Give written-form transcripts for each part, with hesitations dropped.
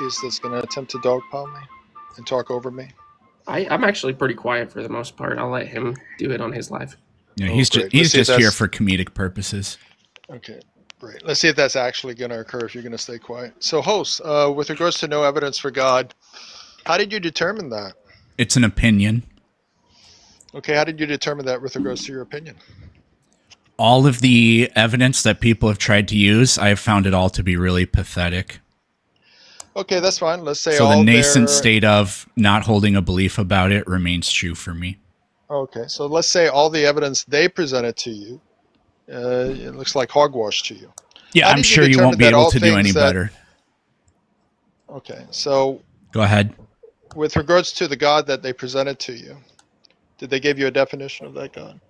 atheist that's going to attempt to dogpile me and talk over me? I'm actually pretty quiet for the most part. I'll let him do it on his live. Yeah, he's just here for comedic purposes. Okay, great. Let's see if that's actually going to occur if you're going to stay quiet. So, host, with regards to no evidence for God, how did you determine that? It's an opinion. Okay, how did you determine that with regards to your opinion? All of the evidence that people have tried to use, I have found it all to be really pathetic. Okay, that's fine. Let's say so all the nascent state of not holding a belief about it remains true for me. Okay, so let's say all the evidence they presented to you, it looks like hogwash to you. Yeah, I'm sure you won't be able to do any better. Okay, so go ahead. With regards to the God that they presented to you, did they give you a definition of that God?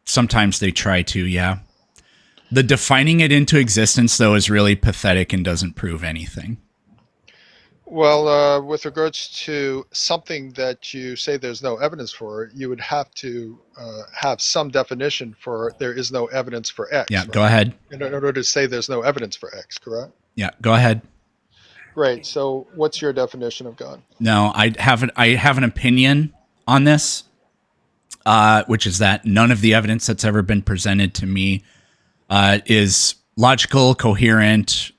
Sometimes they try to, yeah. The defining it into existence, though, is really pathetic and doesn't prove anything. Well, with regards to something that you say there's no evidence for, you would have to have some definition for there is no evidence for X. Yeah, right? Go ahead. In order to say there's no evidence for X, correct? Yeah, go ahead. Great. So what's your definition of God? No, I have an opinion on this, which is that none of the evidence that's ever been presented to me is logical, coherent,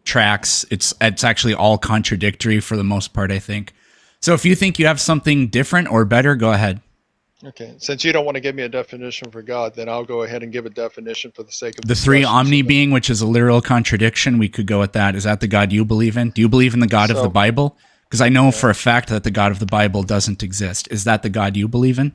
tracks. It's actually all contradictory for the most part, I think. So if you think you have something different or better, go ahead. Okay. Since you don't want to give me a definition for God, then I'll go ahead and give a definition for the sake of the three omni being, which is a literal contradiction. We could go with that. Is that the God you believe in? Do you believe in the God of the Bible? Because I know for a fact that the God of the Bible doesn't exist. Is that the God you believe in?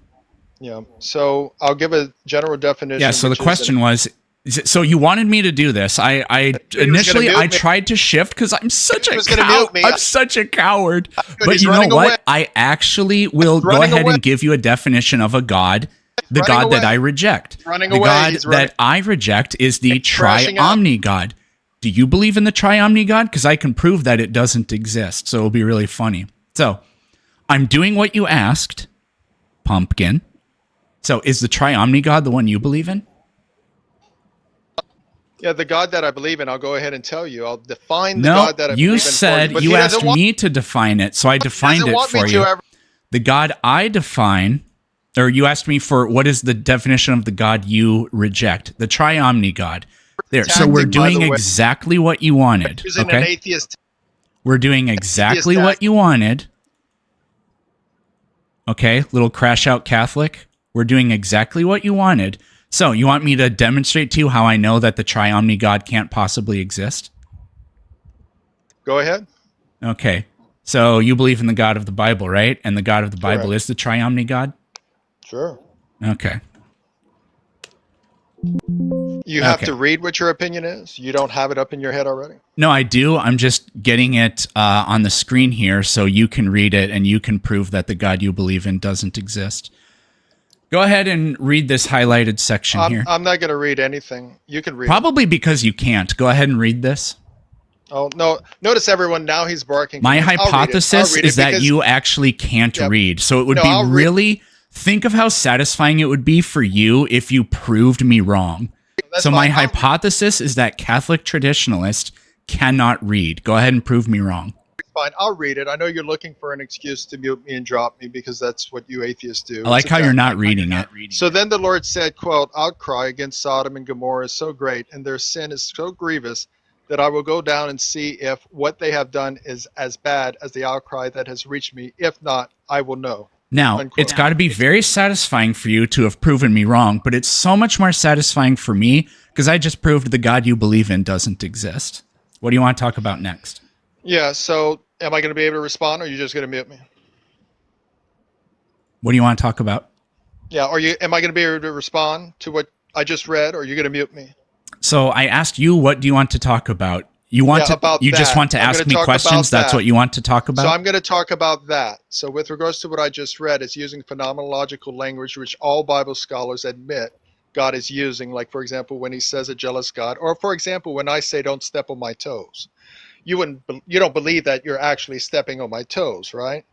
Yeah. So I'll give a general definition. Yeah. So the question was, so you wanted me to do this. I initially tried to shift because I'm such a coward. I'm such a coward. But you know what? I actually will go ahead and give you a definition of a God, the God that I reject. The God that I reject is the tri-omni God. Do you believe in the tri-omni God? Because I can prove that it doesn't exist. So it'll be really funny. So I'm doing what you asked, Pumpkin. So is the tri-omni God the one you believe in? Yeah, the God that I believe in, I'll go ahead and tell you. I'll define the God that I believe in. You said you asked me to define it, so I defined it for you. The God I define, or you asked me for what is the definition of the God you reject, the tri-omni God. There, so we're doing exactly what you wanted. Okay, we're doing exactly what you wanted. Okay, little crash out Catholic. We're doing exactly what you wanted. So, you want me to demonstrate to you how I know that the tri-omni God can't possibly exist? Go ahead. Okay. So, you believe in the God of the Bible, right? And the God of the Bible is the tri-omni God? Sure. Okay. You have to read what your opinion is? You don't have it up in your head already? No, I do. I'm just getting it on the screen here so you can read it and you can prove that the God you believe in doesn't exist. Go ahead and read this highlighted section here. I'm not going to read anything. You can read Probably because you can't. Go ahead and read this. Oh, no. Notice everyone, now he's barking. My hypothesis is that you actually can't read. So it would be really... Think of how satisfying it would be for you if you proved me wrong. So my hypothesis is that Catholic traditionalists cannot read. Go ahead and prove me wrong. Fine, I'll read it. I know you're looking for an excuse to mute me and drop me because that's what you atheists do. I like how you're not reading it. So then the Lord said, quote, outcry against Sodom and Gomorrah is so great and their sin is so grievous that I will go down and see if what they have done is as bad as the outcry that has reached me. If not, I will know. Now, it's got to be very satisfying for you to have proven me wrong, but it's so much more satisfying for me because I just proved the God you believe in doesn't exist. What do you want to talk about next? Yeah, so am I going to be able to respond, or are you just going to mute me? What do you want to talk about? Yeah, am I going to be able to respond to what I just read, or are you going to mute me? So I asked you, what do you want to talk about? You just want to ask me questions? That's what you want to talk about? So I'm going to talk about that. So with regards to what I just read, it's using phenomenological language, which all Bible scholars admit God is using. Like, for example, when he says a jealous God, or for example, when I say don't step on my toes. You don't believe that you're actually stepping on my toes, right?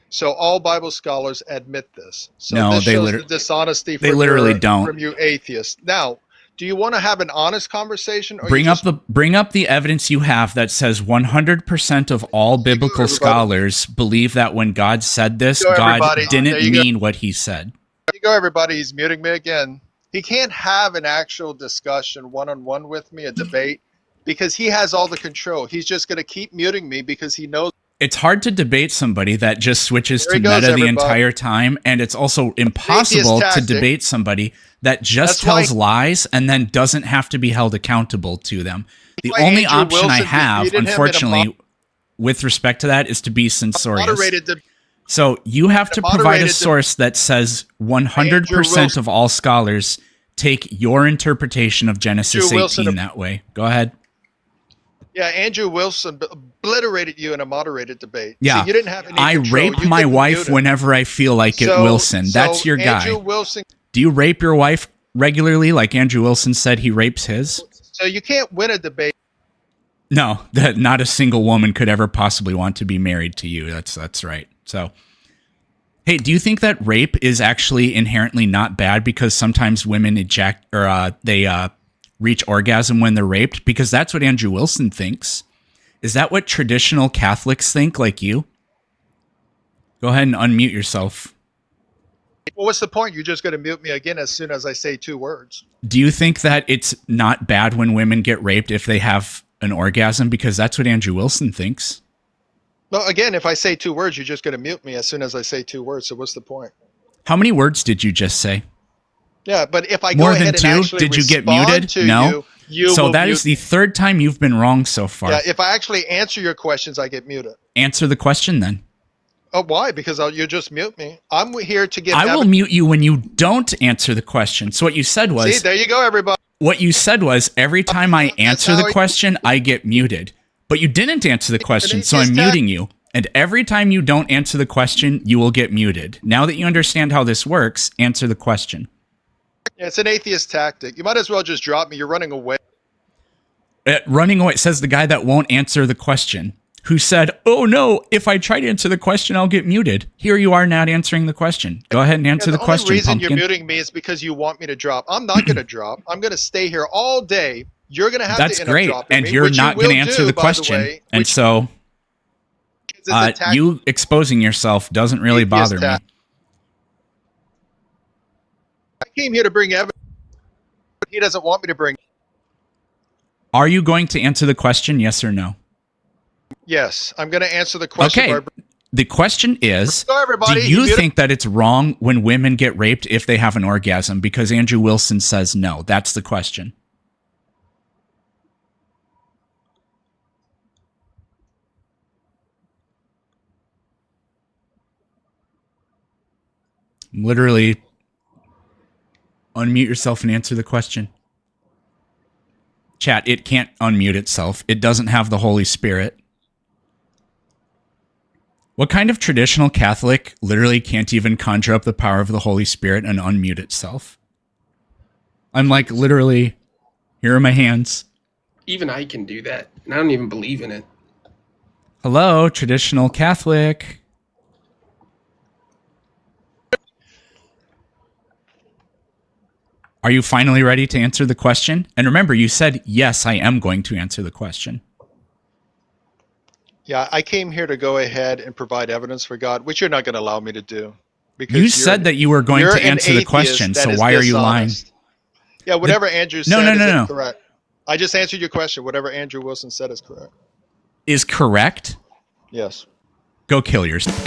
So all Bible scholars admit this. So no, this shows the dishonesty they literally don't. From you atheists. Now, Do you want to have an honest conversation? Or bring up the evidence you have that says 100% of all biblical scholars believe that when God said this, God didn't mean what he said. There you go, everybody. He's muting me again. He can't have an actual discussion one-on-one with me, a debate, because he has all the control. He's just going to keep muting me because he knows. It's hard to debate somebody that just switches to meta the entire time, and it's also impossible to debate somebody that just tells lies and then doesn't have to be held accountable to them. The only option I have, unfortunately, with respect to that, is to be censorious. So you have to provide a source that says 100% of all scholars take your interpretation of Genesis 18 that way. Go ahead. Yeah, Andrew Wilson obliterated you in a moderated debate. Yeah, so you didn't have any I rape my wife whenever I feel like it, Wilson. That's your guy. Andrew Wilson. Do you rape your wife regularly like Andrew Wilson said he rapes his? So you can't win a debate. No, that not a single woman could ever possibly want to be married to you. That's right. So, hey, do you think that rape is actually inherently not bad because sometimes women reach orgasm when they're raped? Because that's what Andrew Wilson thinks. Is that what traditional Catholics think, like you? Go ahead and unmute yourself. Well, what's the point? You're just going to mute me again as soon as I say 2 words. Do you think that it's not bad when women get raped if they have an orgasm? Because that's what Andrew Wilson thinks. No, again, if I say 2 words, you're just going to mute me as soon as I say 2 words. So what's the point? How many words did you just say? Yeah, but if I more go than ahead 2, and actually did you get muted? No. So that is the 3rd time you've been wrong so far. Yeah, if I actually answer your questions, I get muted. Answer the question then. Oh, why? Because you just mute me. I'm here to give. I will mute you when you don't answer the question. So what you said was. See, there you go, everybody. What you said was every time I answer the question, I get muted. But you didn't answer the question, so I'm muting you. And every time you don't answer the question, you will get muted. Now that you understand how this works, answer the question. Yeah, it's an atheist tactic. You might as well just drop me. You're running away. Running away, says the guy that won't answer the question, who said, oh no, if I try to answer the question, I'll get muted. Here you are not answering the question. Go ahead and answer the question, The only reason pumpkin. you're muting me is because you want me to drop. I'm not going to drop. I'm going to stay here all day. You're going to have to end up dropping me. That's great, and you're not going to answer the question. And so you exposing yourself doesn't really bother me. I came here to bring evidence. He doesn't want me to bring. Are you going to answer the question, yes or no? Yes, I'm going to answer the question. Okay. The question is, so everybody, do you think that it's wrong when women get raped if they have an orgasm? Because Andrew Wilson says no. That's the question. Literally, unmute yourself and answer the question. Chat, it can't unmute itself. It doesn't have the Holy Spirit. What kind of traditional Catholic literally can't even conjure up the power of the Holy Spirit and unmute itself? I'm like, literally, here are my hands. Even I can do that, and I don't even believe in it. Hello, traditional Catholic. Are you finally ready to answer the question? And remember, you said, yes, I am going to answer the question. Yeah, I came here to go ahead and provide evidence for God, which you're not going to allow me to do. Because you said that you were going to answer the question, so why are you lying? Yeah, whatever Andrew said is correct. I just answered your question. Whatever Andrew Wilson said is correct. Is correct? Yes. Go kill yourself.